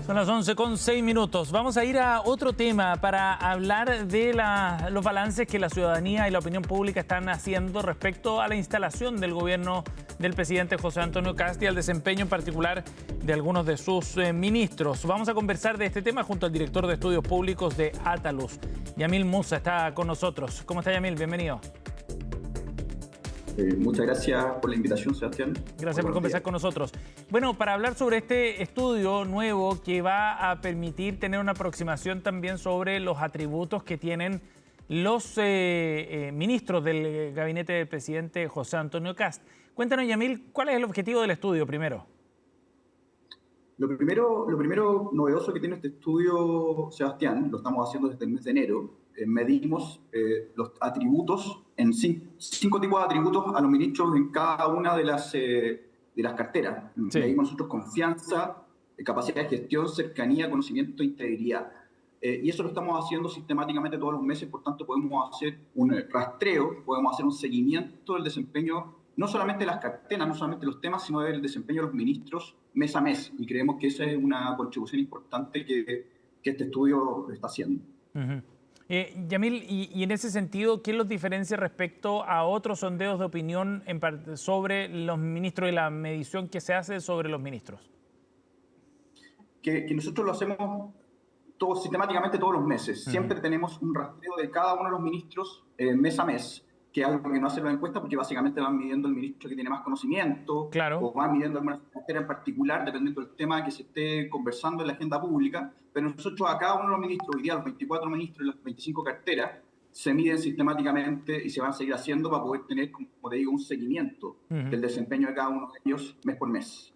Son las 11:06. Vamos a ir a otro tema para hablar de los balances que la ciudadanía y la opinión pública están haciendo respecto a la instalación del gobierno del presidente José Antonio Kast y al desempeño en particular de algunos de sus ministros. Vamos a conversar de este tema junto al director de estudios públicos de Ataluz. Yamil Musa está con nosotros. ¿Cómo está, Yamil? Bienvenido. Muchas gracias por la invitación, Sebastián. Gracias por conversar con nosotros. Bueno, para hablar sobre este estudio nuevo que va a permitir tener una aproximación también sobre los atributos que tienen los ministros del gabinete del presidente José Antonio Kast. Cuéntanos, Yamil, ¿cuál es el objetivo del estudio primero? Lo primero novedoso que tiene este estudio, Sebastián, lo estamos haciendo desde el mes de enero, medimos los atributos, en cinco tipos de atributos a los ministros en cada una de las carteras. Sí. Medimos nosotros confianza, capacidad de gestión, cercanía, conocimiento e integridad. Y eso lo estamos haciendo sistemáticamente todos los meses, por tanto podemos hacer un rastreo, podemos hacer un seguimiento del desempeño, no solamente de las carteras, no solamente de los temas, sino del desempeño de los ministros mes a mes. Y creemos que esa es una contribución importante que este estudio está haciendo. Yamil, y en ese sentido, ¿qué los diferencia respecto a otros sondeos de opinión sobre los ministros y la medición que se hace sobre los ministros? Que nosotros lo hacemos sistemáticamente todos los meses. Siempre tenemos un rastreo de cada uno de los ministros mes a mes, que es algo que no hace la encuesta porque básicamente van midiendo el ministro que tiene más conocimiento, claro, o van midiendo alguna cartera en particular, dependiendo del tema que se esté conversando en la agenda pública. Pero nosotros a cada uno de los ministros, hoy día los 24 ministros y las 25 carteras, se miden sistemáticamente y se van a seguir haciendo para poder tener, como te digo, un seguimiento del desempeño de cada uno de ellos mes por mes.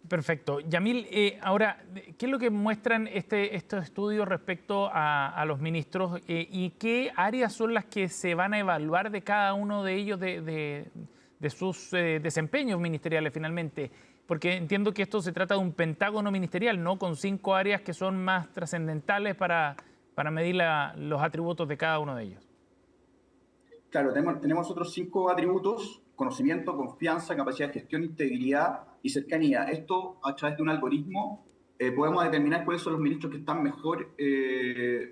Perfecto. Yamil, ahora, ¿qué es lo que muestran estos estudios respecto a los ministros y qué áreas son las que se van a evaluar de cada uno de ellos de sus desempeños ministeriales finalmente? Porque entiendo que esto se trata de un pentágono ministerial, ¿no? Con 5 áreas que son más trascendentales para medir los atributos de cada uno de ellos. Claro, tenemos otros 5 atributos: conocimiento, confianza, capacidad de gestión, integridad y cercanía. Esto, a través de un algoritmo, podemos determinar cuáles son los ministros que están mejor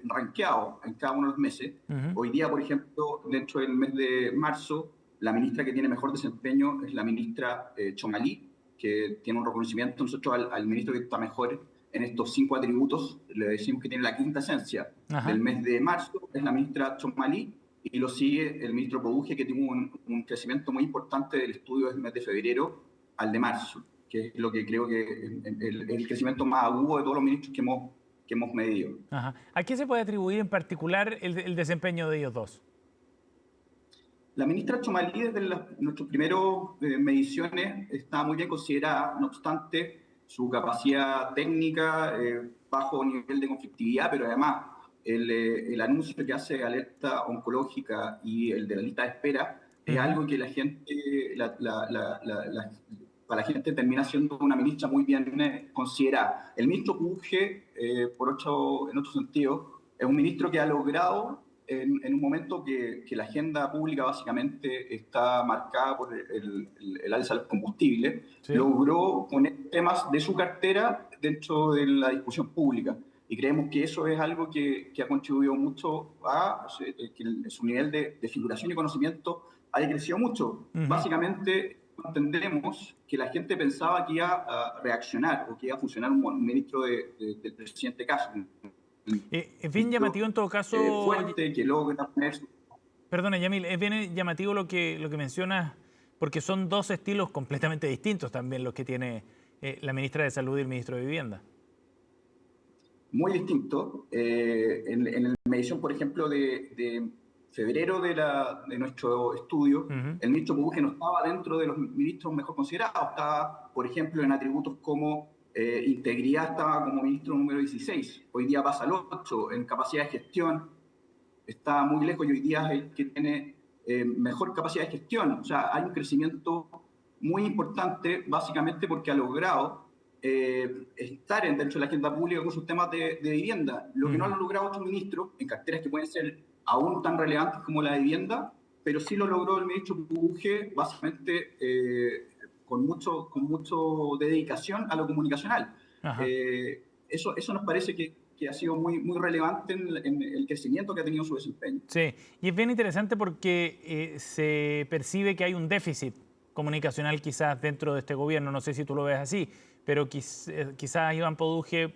rankeados en cada uno de los meses. Hoy día, por ejemplo, dentro del mes de marzo, la ministra que tiene mejor desempeño es la ministra Chomalí, que tiene un reconocimiento. Nosotros al ministro que está mejor en estos 5 atributos le decimos que tiene la quinta esencia. Del mes de marzo es la ministra Chomalí, y lo sigue el ministro Produje, que tuvo un crecimiento muy importante del estudio del mes de febrero al de marzo, que es lo que creo que es el crecimiento más agudo de todos los ministros que hemos medido. ¿A qué se puede atribuir en particular el desempeño de ellos dos? La ministra Chomalí, desde nuestras primeras mediciones, está muy bien considerada. No obstante, su capacidad técnica, bajo nivel de conflictividad, pero además el anuncio que hace Alerta Oncológica y el de la lista de espera es algo que la gente, para la gente termina siendo una ministra muy bien considerada. El ministro Puge, en otro sentido, es un ministro que ha logrado, en un momento que la agenda pública básicamente está marcada por el alza de los combustibles, logró poner temas de su cartera dentro de la discusión pública. Y creemos que eso es algo que ha contribuido mucho a que su nivel de figuración y conocimiento haya crecido mucho. Básicamente, entendemos que la gente pensaba que iba a reaccionar o que iba a funcionar un ministro del presidente Kast. Es bien llamativo en todo caso. Fuerte, que logra poner. Perdona, Yamil, es bien llamativo lo que mencionas, porque son dos estilos completamente distintos también los que tiene la ministra de Salud y el ministro de Vivienda. Muy distinto. En la medición, por ejemplo, de febrero de nuestro estudio, el ministro Pugue no estaba dentro de los ministros mejor considerados. Estaba, por ejemplo, en atributos como integridad, estaba como ministro número 16. Hoy día pasa al 8. En capacidad de gestión está muy lejos y hoy día es el que tiene mejor capacidad de gestión. O sea, hay un crecimiento muy importante, básicamente porque ha logrado estar dentro de la agenda pública con sus temas de vivienda, lo que no han logrado otros ministros en carteras que pueden ser aún tan relevantes como la de vivienda, pero sí lo logró el ministro Pugue, básicamente con mucho dedicación a lo comunicacional. Eso nos parece que ha sido muy relevante en el crecimiento que ha tenido su desempeño. Sí, y es bien interesante porque se percibe que hay un déficit comunicacional quizás dentro de este gobierno, no sé si tú lo ves así, pero quizás Iván Produje,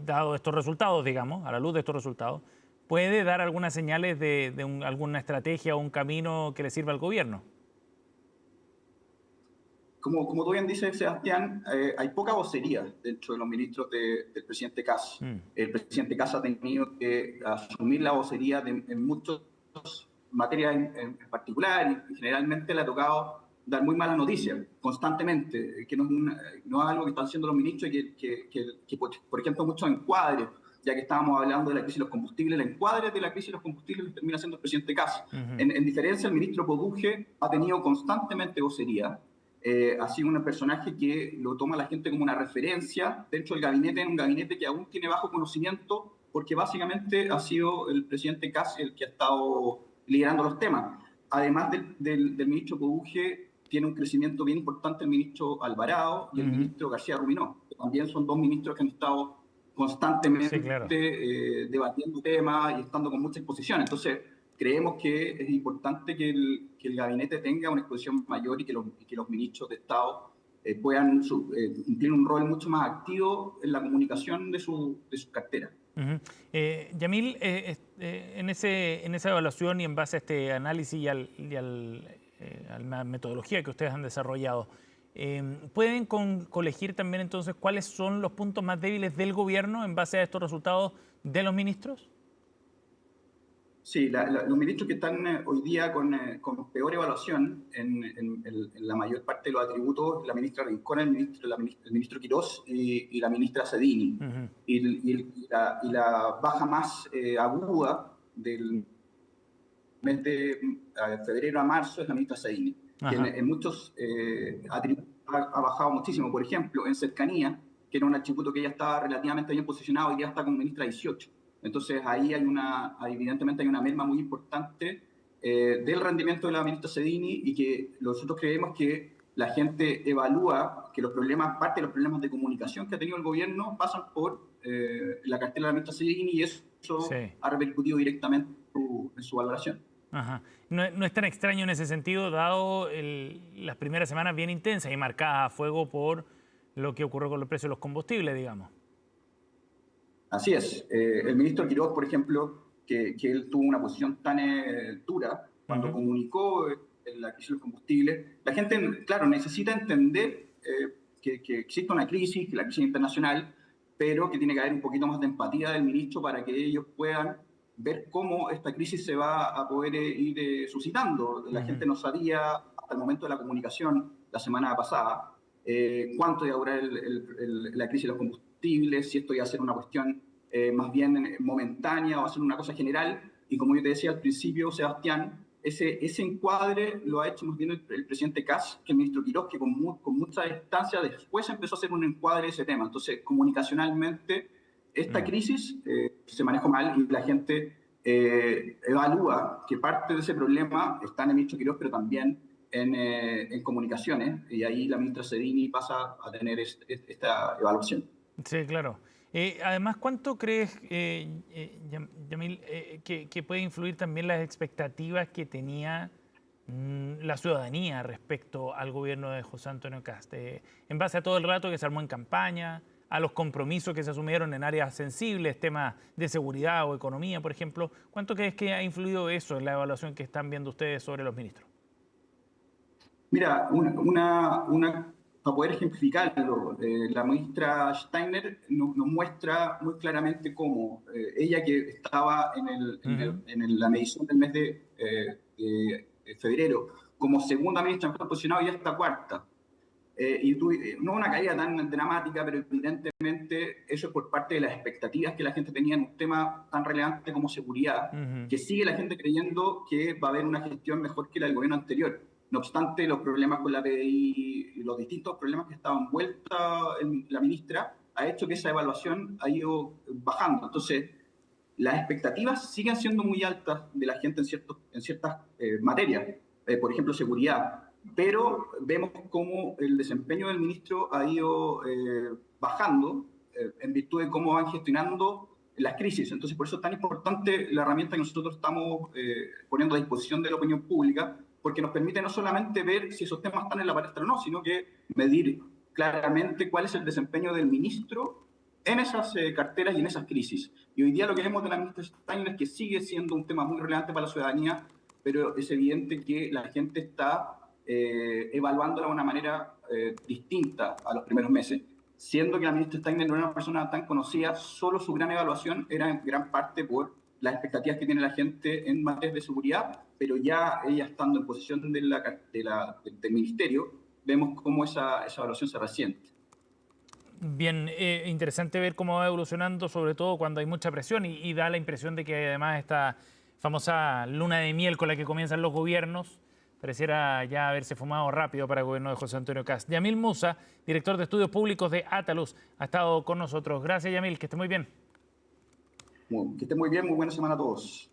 dado estos resultados, digamos, a la luz de estos resultados, puede dar algunas señales de alguna estrategia o un camino que le sirva al gobierno. Como tú bien dices, Sebastián, hay poca vocería dentro de los ministros del presidente Kast. Mm. El presidente Kast ha tenido que asumir la vocería en muchas materias en particular y generalmente le ha tocado dar muy malas noticias constantemente, que no es algo que están haciendo los ministros y que por ejemplo, muchos encuadres, ya que estábamos hablando de la crisis de los combustibles, el encuadre de la crisis de los combustibles lo termina siendo el presidente Kast. En diferencia, el ministro Produje ha tenido constantemente vocería. Ha sido un personaje que lo toma la gente como una referencia dentro del gabinete, en un gabinete que aún tiene bajo conocimiento, porque básicamente ha sido el presidente Kast el que ha estado liderando los temas. Además del ministro Produje, tiene un crecimiento bien importante el ministro Alvarado y el ministro García Ruminó, que también son dos ministros que han estado constantemente Sí, claro. debatiendo temas y estando con mucha exposición. Entonces, creemos que es importante que el gabinete tenga una exposición mayor y que los ministros de Estado puedan cumplir un rol mucho más activo en la comunicación de su cartera. Yamil, en esa evaluación y en base a este análisis y a la metodología que ustedes han desarrollado, ¿pueden colegir también entonces cuáles son los puntos más débiles del gobierno en base a estos resultados de los ministros? Sí, los ministros que están hoy día con peor evaluación en la mayor parte de los atributos, la ministra Rincón, el ministro Quirós y la ministra Cedini. Y la baja más aguda del mes de febrero a marzo es la ministra Cedini, que en muchos atributos ha bajado muchísimo. Por ejemplo, en cercanía, que era un atributo que ya estaba relativamente bien posicionado, y ya está como ministra 18. Entonces ahí evidentemente hay una merma muy importante del rendimiento de la ministra Cedini, y que nosotros creemos que la gente evalúa que parte de los problemas de comunicación que ha tenido el gobierno pasan por la cartera de la ministra Cedini, y eso ha repercutido directamente en su valoración. No es tan extraño en ese sentido, dado las primeras semanas bien intensas y marcadas a fuego por lo que ocurrió con los precios de los combustibles, digamos. Así es. El ministro Quirós, por ejemplo, que él tuvo una posición tan dura cuando comunicó la crisis del combustible, la gente, claro, necesita entender que existe una crisis, que la crisis internacional, pero que tiene que haber un poquito más de empatía del ministro para que ellos puedan ver cómo esta crisis se va a poder ir suscitando. La gente no sabía hasta el momento de la comunicación la semana pasada cuánto iba a durar la crisis de los combustibles, si esto iba a ser una cuestión más bien momentánea o va a ser una cosa general. Y como yo te decía al principio, Sebastián, ese encuadre lo ha hecho más bien el presidente Kast que el ministro Quirós, que con mucha distancia después empezó a hacer un encuadre de ese tema. Entonces, comunicacionalmente, esta crisis se manejó mal, y la gente evalúa que parte de ese problema está en el ministro Quirós, pero también en comunicaciones, y ahí la ministra Cedini pasa a tener esta evaluación. Sí, claro. Además, ¿cuánto crees, Yamil, que puede influir también las expectativas que tenía la ciudadanía respecto al gobierno de José Antonio Kast? En base a todo el rato que se armó en campaña, a los compromisos que se asumieron en áreas sensibles, temas de seguridad o economía, por ejemplo, ¿cuánto crees que ha influido eso en la evaluación que están viendo ustedes sobre los ministros? Mira, para poder ejemplificarlo, la ministra Steiner nos muestra muy claramente cómo ella, que estaba en la medición del mes de febrero como segunda ministra mejor posicionada, ya está cuarta. No una caída tan dramática, pero evidentemente eso es por parte de las expectativas que la gente tenía en un tema tan relevante como seguridad, que sigue la gente creyendo que va a haber una gestión mejor que la del gobierno anterior. No obstante, los problemas con la PDI y los distintos problemas que estaban envueltos en la ministra ha hecho que esa evaluación ha ido bajando. Entonces, las expectativas siguen siendo muy altas de la gente en ciertas materias, por ejemplo, seguridad, pero vemos cómo el desempeño del ministro ha ido bajando en virtud de cómo van gestionando las crisis. Entonces, por eso es tan importante la herramienta que nosotros estamos poniendo a disposición de la opinión pública, porque nos permite no solamente ver si esos temas están en la palestra o no, sino que medir claramente cuál es el desempeño del ministro en esas carteras y en esas crisis. Y hoy día lo que vemos de la ministra Stein es que sigue siendo un tema muy relevante para la ciudadanía, pero es evidente que la gente está evaluándola de una manera distinta a los primeros meses. Siendo que la ministra Steiner no era una persona tan conocida, solo su gran evaluación era en gran parte por las expectativas que tiene la gente en materia de seguridad, pero ya ella estando en posesión del ministerio, vemos cómo esa evaluación se resiente. Bien, interesante ver cómo va evolucionando, sobre todo cuando hay mucha presión y da la impresión de que además esta famosa luna de miel con la que comienzan los gobiernos pareciera ya haberse fumado rápido para el gobierno de José Antonio Kast. Yamil Musa, director de estudios públicos de Ataluz, ha estado con nosotros. Gracias, Yamil, que esté muy bien. Que esté muy bien, muy buena semana a todos.